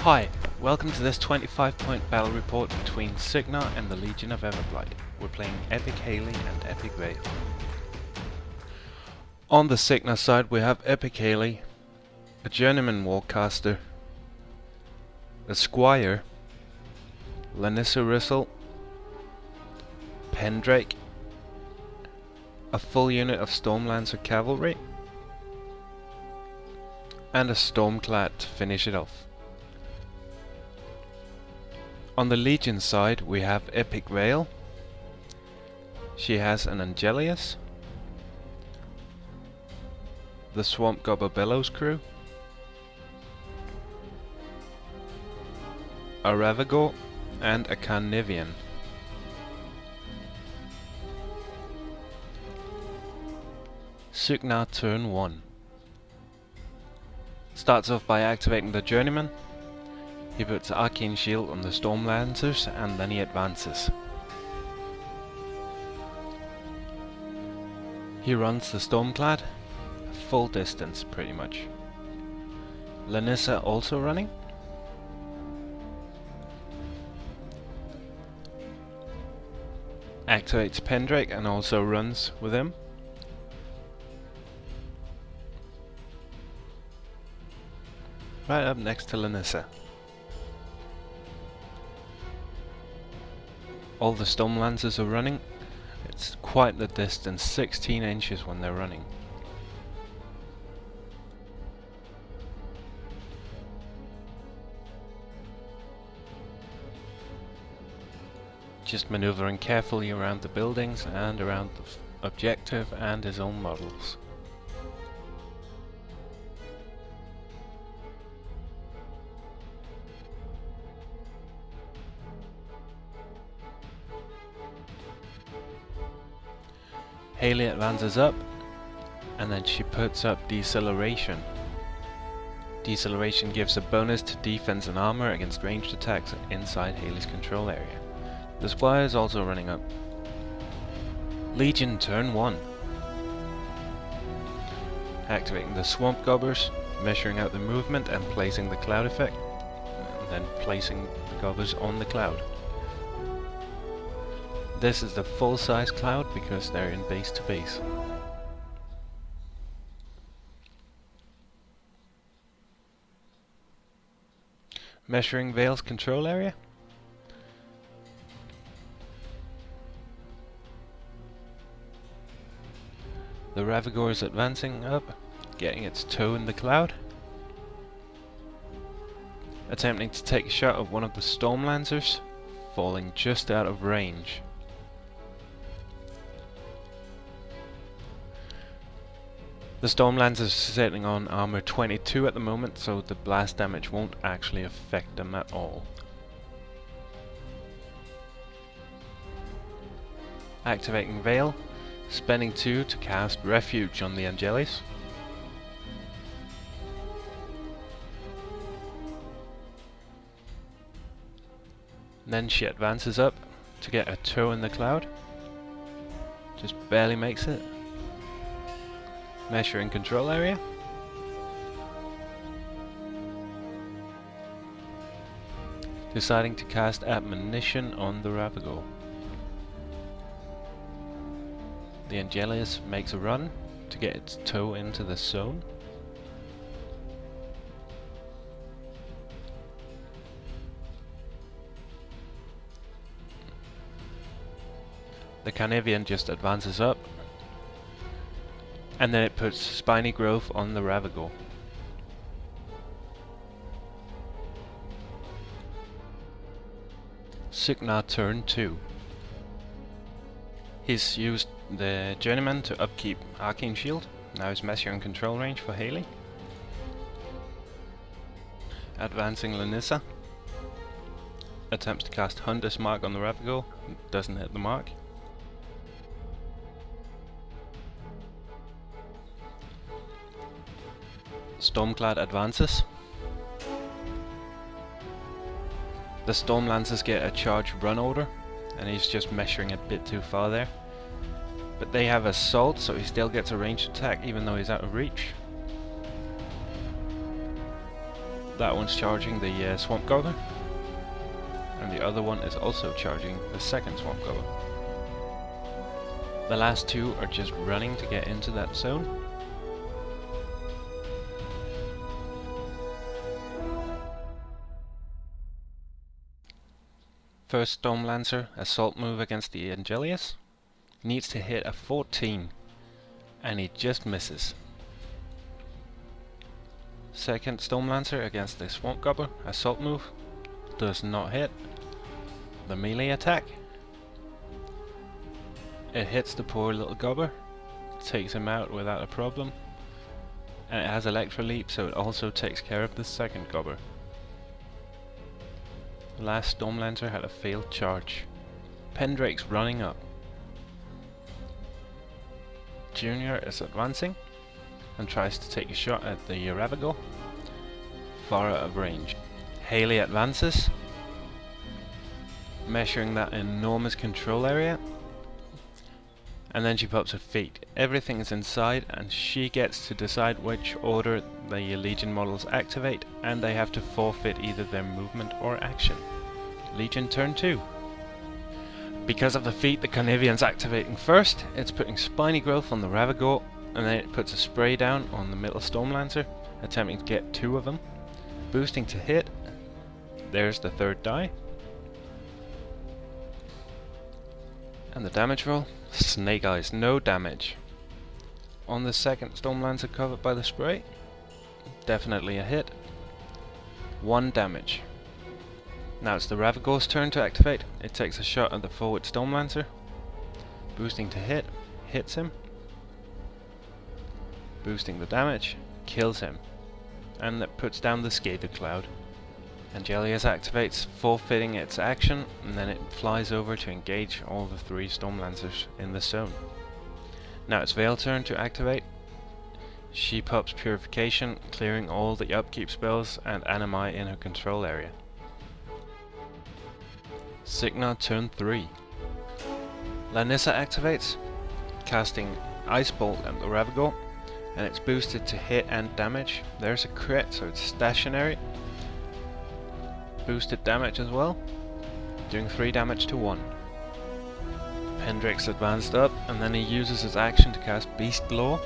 Hi, welcome to this 25-point battle report between Cygnar and the Legion of Everblight. We're playing Epic Hayley and Epic Vayl. On the Cygnar side we have Epic Hayley, a Journeyman Caster, a Squire, Lanyssa Ryssyll, Pendrake, a full unit of Stormlancer Cavalry, and a Stormclad to finish it off. On the Legion side we have Epic Vayl. She has an Angelius, the Swamp Gobber bellows crew, a Ravagore and a Carnivean. Cygnar turn 1. Starts off by activating the Journeyman. He puts Arcane Shield on the Stormlancers and then he advances. He runs the Stormclad, full distance pretty much. Lanyssa also running. Activates Pendrake and also runs with him. Right up next to Lanyssa. All the Stormlancers are running. It's quite the distance, 16 inches when they're running. Just maneuvering carefully around the buildings and around the objective and his own models. Hayley advances up, and then she puts up Deceleration. Deceleration gives a bonus to defense and armor against ranged attacks inside Hayley's control area. The Squire is also running up. Legion turn 1. Activating the Swamp Gobbers, measuring out the movement and placing the cloud effect, and then placing the Gobbers on the cloud. This is the full-size cloud because they're in base to base. Measuring Vayl's control area. The Ravagore is advancing up, getting its toe in the cloud. Attempting to take a shot at one of the Stormlancers, falling just out of range. The Stormlancers are sitting on armor 22 at the moment, so the blast damage won't actually affect them at all. Activating Vayl, spending 2 to cast Refuge on the Angelius. Then she advances up to get a toe in the cloud. Just barely makes it. Measuring control area. Deciding to cast Admonition on the Ravagore. The Angelius makes a run to get its toe into the zone. The Carnivean just advances up. And then it puts Spiny Growth on the Ravagore. Cygnar turn 2. He's used the Journeyman to upkeep Arcane Shield. Now he's measuring control range for Hayley. Advancing Lanyssa. Attempts to cast Hunter's Mark on the Ravagore. Doesn't hit the mark. Stormclad advances. The Stormlancers get a charge run order, and he's just measuring a bit too far there. But they have assault, so he still gets a ranged attack even though he's out of reach. That one's charging the Swamp Gobber, and the other one is also charging the second Swamp Gobber. The last two are just running to get into that zone. First Stormlancer assault move against the Angelius needs to hit a 14, and he just misses. Second Stormlancer against the Swamp Gobber assault move does not hit. The melee attack, it hits the poor little Gobber, takes him out without a problem, and it has Electro Leap, so it also takes care of the second Gobber. The last Stormlancer had a failed charge. Pendrake's running up. Junior is advancing and tries to take a shot at the Ravagore, far out of range. Hayley advances, measuring that enormous control area, and then she pops her feet. Everything is inside, and she gets to decide which order the Legion models activate, and they have to forfeit either their movement or action. Legion turn 2. Because of the feat, the Carnivean's activating first. It's putting Spiny Growth on the Ravagore, and then it puts a spray down on the middle Stormlancer, attempting to get 2 of them. Boosting to hit. There's the third die. And the damage roll. Snake Eyes, no damage. On the second Stormlancer covered by the spray. Definitely a hit. 1 damage. Now it's the Ravagore's turn to activate. It takes a shot at the forward Stormlancer. Boosting to hit, hits him. Boosting the damage, kills him. And that puts down the Scather Cloud. Angelius activates, forfeiting its action, and then it flies over to engage all the 3 Stormlancers in the zone. Now it's Vayl turn to activate. She pops Purification, clearing all the upkeep spells and animi in her control area. Cygnar turn 3. Lanyssa activates, casting Ice Bolt at the Ravagore, and it's boosted to hit and damage. There's a crit, so it's stationary. Boosted damage as well, doing 3 damage to 1. Pendrake's advanced up, and then he uses his action to cast Beast Law,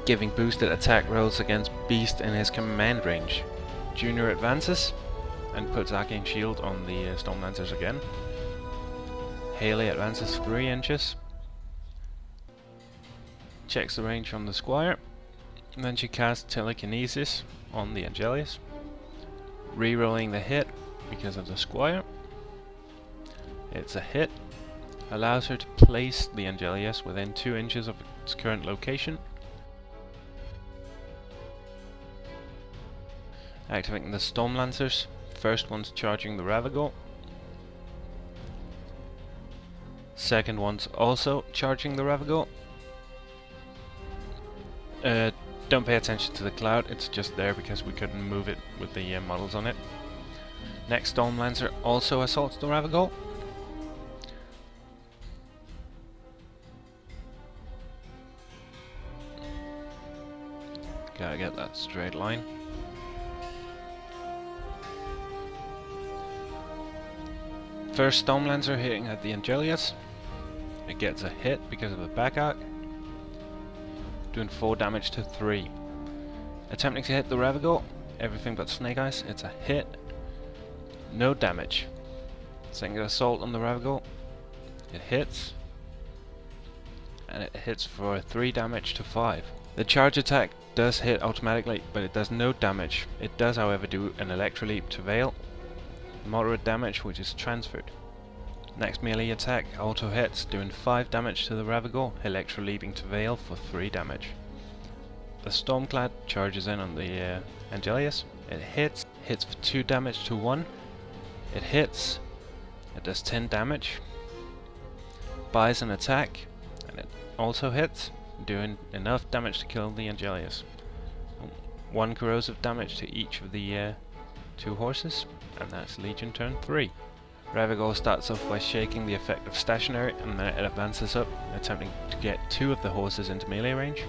giving boosted attack rolls against Beast in his command range. Junior advances, and puts Arcane Shield on the Stormlancers again. Hayley advances 3 inches. Checks the range from the Squire. And then she casts Telekinesis on the Angelius. Rerolling the hit because of the Squire. It's a hit. Allows her to place the Angelius within 2 inches of its current location. Activating the Stormlancers. First one's charging the Ravagore. Second one's also charging the Ravagore. Don't pay attention to the cloud, it's just there because we couldn't move it with the models on it. Next Stormlancer also assaults the Ravagore. Gotta get that straight line. First Stormlancer hitting at the Angelius. It gets a hit because of the back arc, doing 4 damage to 3. Attempting to hit the Ravagore, everything but Snake Eyes, it's a hit. No damage. Single assault on the Ravagore. It hits. And it hits for 3 damage to 5. The charge attack does hit automatically, but it does no damage. It does, however, do an Electro Leap to Vayl. Moderate damage, which is transferred. Next melee attack auto hits, doing 5 damage to the Ravagore, Electro Leaping to Vayl for 3 damage. The Stormclad charges in on the Angelius. It hits for 2 damage to 1. It hits, it does 10 damage. Buys an attack, and it also hits, doing enough damage to kill the Angelius. 1 corrosive damage to each of the 2 horses, and that's Legion turn 3. Ravagore starts off by shaking the effect of stationary, and then it advances up, attempting to get 2 of the horses into melee range.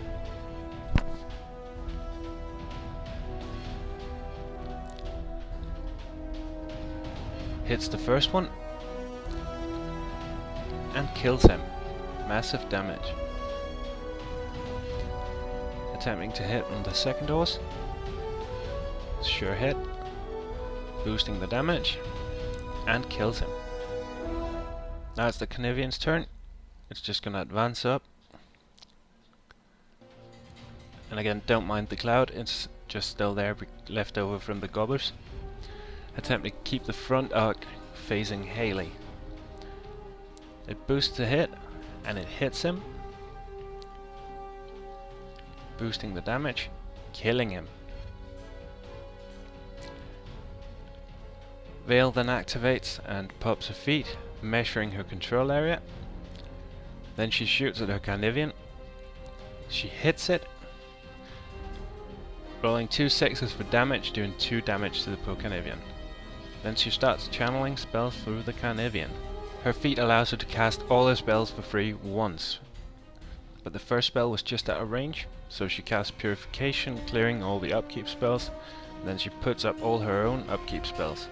hits the first one and kills him. Massive damage. Attempting to hit on the second horse. Sure hit. Boosting the damage and kills him. Now it's the Carnivean's turn. It's just going to advance up. And again, don't mind the cloud, it's just still there, left over from the Gobbers. Attempting to keep the front arc facing Hayley. It boosts the hit, and it hits him. Boosting the damage, killing him. Vayl then activates and pops her feet, measuring her control area. Then she shoots at her Carnivean. She hits it, rolling 2 6s for damage, doing 2 damage to the poor Carnivean. Then she starts channeling spells through the Carnivean. Her feat allows her to cast all her spells for free once, but the first spell was just out of range, so she casts Purification, clearing all the upkeep spells. Then she puts up all her own upkeep spells,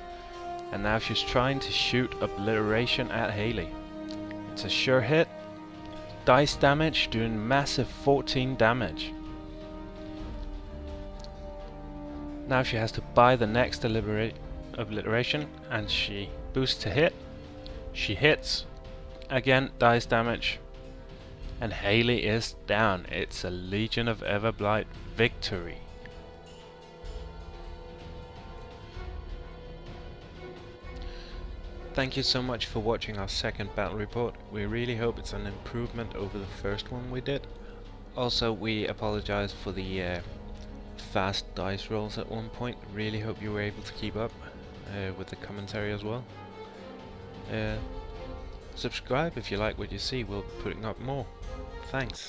and now she's trying to shoot Obliteration at Hayley. It's a sure hit, dice damage, doing massive 14 damage. Now she has to buy the next Obliteration, and she boosts to hit. She hits, again dice damage, and Hayley is down. It's a Legion of Everblight victory. Thank you so much for watching our second battle report. We really hope it's an improvement over the first one we did. Also, we apologize for the fast dice rolls at one point. Really hope you were able to keep up with the commentary as well. Subscribe if you like what you see, we'll be putting up more. Thanks.